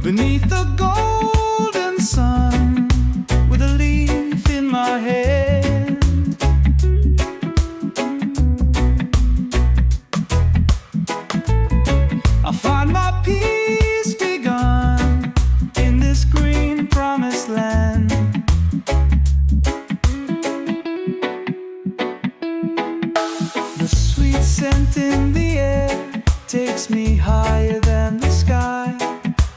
beneath the golden sun, with a leaf in my hand. I'll find my peace begun in this green promised land. The sweet scent in the air takes me higher than the sky.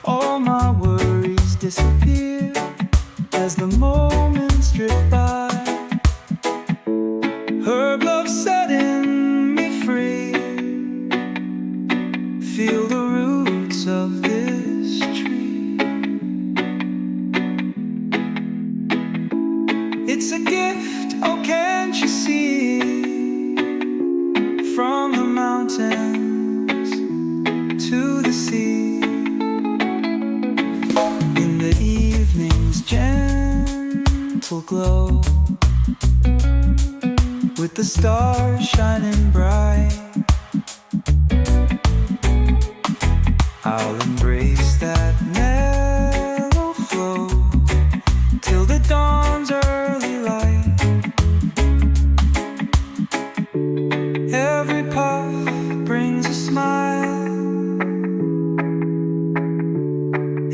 All my worries disappear as the moments drift by. Herb love setting me free. Feel the roots of this tree. It's a gift, oh can't you see? From the mountains to the sea. In the evening's gentle glow, with the stars shining bright, I'll embrace that mellow flow till the dawn's early light. Every puff brings a smile,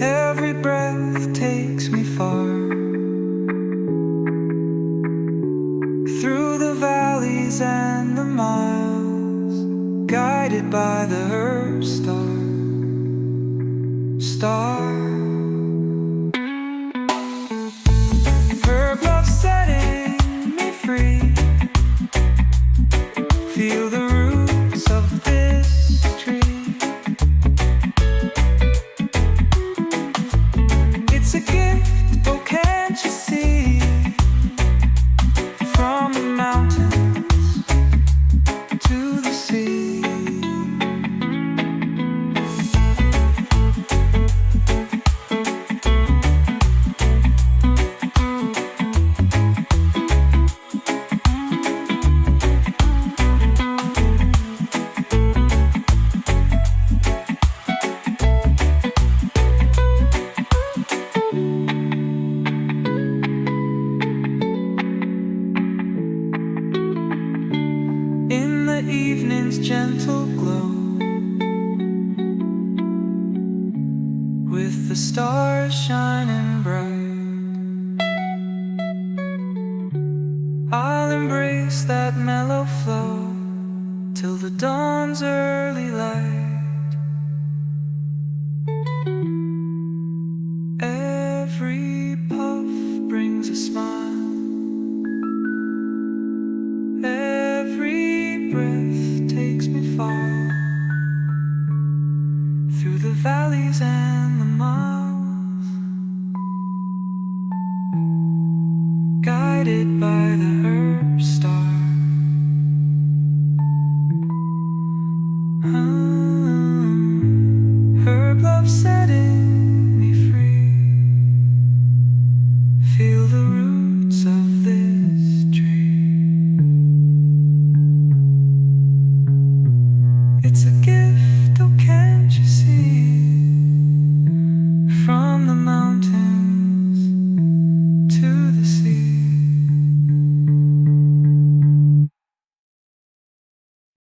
every breath takes me far, through the valleys and the miles, guided by the herb star. Herb love setting me free. Feel the roots of this tree. It's a gift, oh can't you see? From the mountains to the sea. In the evening's gentle glow, with the stars shining bright, I'll embrace that mellow flow till the dawn's early light. Every puff brings a smile, every breath takes me far, through the valleys and the miles, guided by the herb star.